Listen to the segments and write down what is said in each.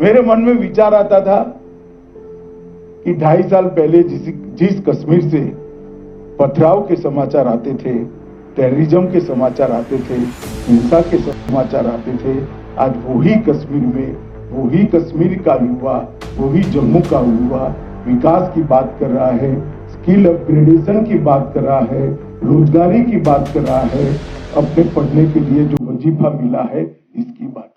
मेरे मन में विचार आता था कि 2.5 साल पहले जिस कश्मीर से पथराव के समाचार आते थे, टेररिज्म के समाचार आते थे, हिंसा के समाचार आते थे, आज वही कश्मीर में वही कश्मीर का युवा, वही जम्मू का युवा विकास की बात कर रहा है, स्किल अपग्रेडेशन की बात कर रहा है, रोजगारी की बात कर रहा है, अपने पढ़ने के लिए जो वजीफा मिला है इसकी बात कर रहा है।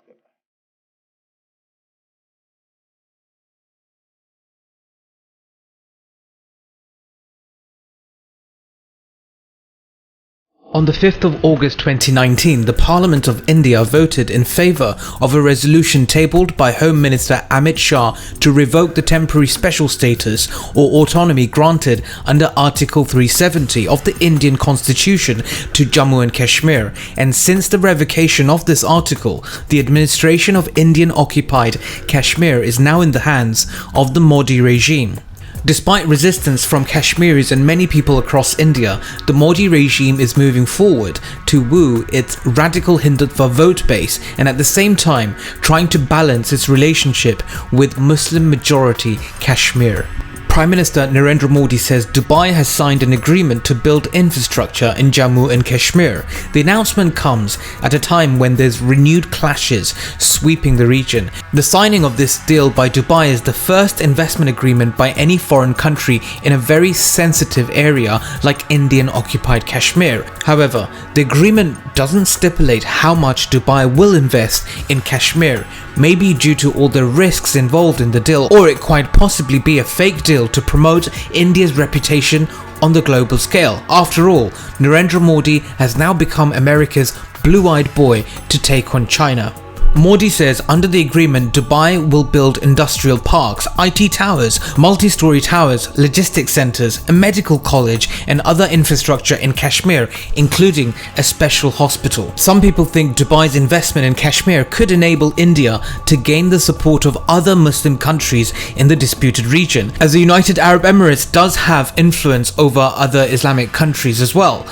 On the 5th of August 2019, the Parliament of India voted in favour of a resolution tabled by Home Minister Amit Shah to revoke the temporary special status or autonomy granted under Article 370 of the Indian Constitution to Jammu and Kashmir. And since the revocation of this article, the administration of Indian-occupied Kashmir is now in the hands of the Modi regime. Despite resistance from Kashmiris and many people across India, the Modi regime is moving forward to woo its radical Hindutva vote base and at the same time trying to balance its relationship with Muslim majority Kashmir. Prime Minister Narendra Modi says Dubai has signed an agreement to build infrastructure in Jammu and Kashmir. The announcement comes at a time when there's renewed clashes sweeping the region. The signing of this deal by Dubai is the first investment agreement by any foreign country in a very sensitive area like Indian-occupied Kashmir. However, the agreement doesn't stipulate how much Dubai will invest in Kashmir, maybe due to all the risks involved in the deal, or it quite possibly be a fake deal to promote India's reputation on the global scale. After all, Narendra Modi has now become America's blue-eyed boy to take on China. Modi says under the agreement, Dubai will build industrial parks, IT towers, multi-story towers, logistics centres, a medical college and other infrastructure in Kashmir, including a special hospital. Some people think Dubai's investment in Kashmir could enable India to gain the support of other Muslim countries in the disputed region, as the United Arab Emirates does have influence over other Islamic countries as well.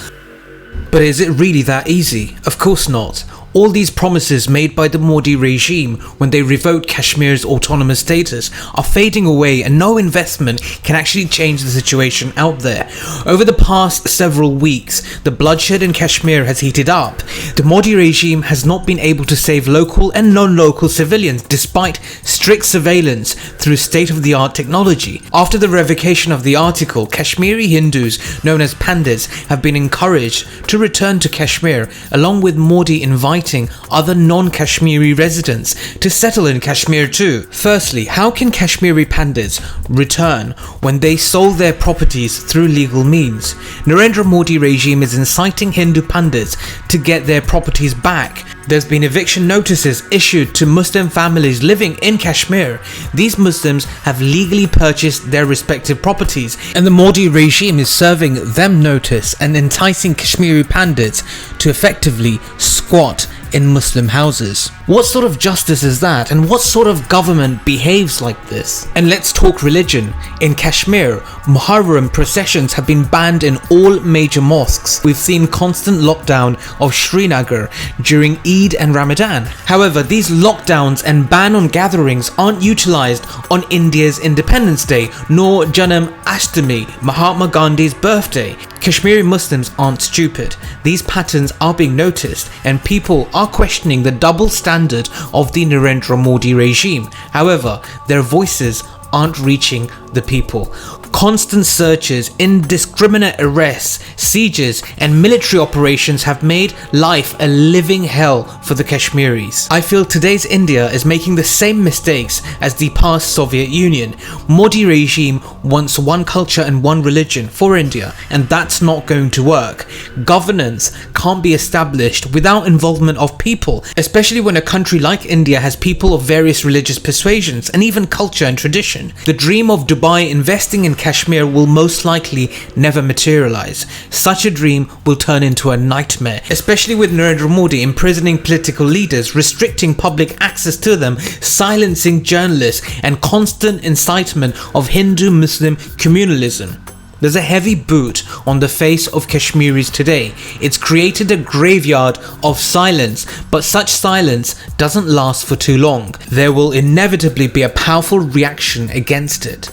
But is it really that easy? Of course not. All these promises made by the Modi regime when they revoked Kashmir's autonomous status are fading away and no investment can actually change the situation out there. Over the past several weeks, the bloodshed in Kashmir has heated up. The Modi regime has not been able to save local and non-local civilians despite strict surveillance through state-of-the-art technology. After the revocation of the article, Kashmiri Hindus known as Pandits have been encouraged to return to Kashmir, along with Modi inviting other non-Kashmiri residents to settle in Kashmir too. Firstly, how can Kashmiri Pandits return when they sold their properties through legal means? Narendra Modi regime is inciting Hindu Pandits to get their properties back. There's been eviction notices issued to Muslim families living in Kashmir. These Muslims have legally purchased their respective properties and the Modi regime is serving them notice and enticing Kashmiri Pandits to effectively squat in Muslim houses. What sort of justice is that, and what sort of government behaves like this? And let's talk religion. In Kashmir, Muharram processions have been banned in all major mosques. We've seen constant lockdown of Srinagar during Eid and Ramadan. However, these lockdowns and ban on gatherings aren't utilized on India's Independence Day nor Janam Ashtami, Mahatma Gandhi's birthday. Kashmiri Muslims aren't stupid. These patterns are being noticed and people are questioning the double standard of the Narendra Modi regime. However, their voices aren't reaching the people. Constant searches, indiscriminate arrests, sieges and military operations have made life a living hell for the Kashmiris. I feel today's India is making the same mistakes as the past Soviet Union. Modi regime wants one culture and one religion for India, and that's not going to work. Governance can't be established without involvement of people, especially when a country like India has people of various religious persuasions and even culture and tradition. The dream of Dubai investing in Kashmir will most likely never materialize. Such a dream will turn into a nightmare, especially with Narendra Modi imprisoning political leaders, restricting public access to them, silencing journalists and constant incitement of Hindu-Muslim communalism. There's a heavy boot on the face of Kashmiris today. It's created a graveyard of silence, but such silence doesn't last for too long. There will inevitably be a powerful reaction against it.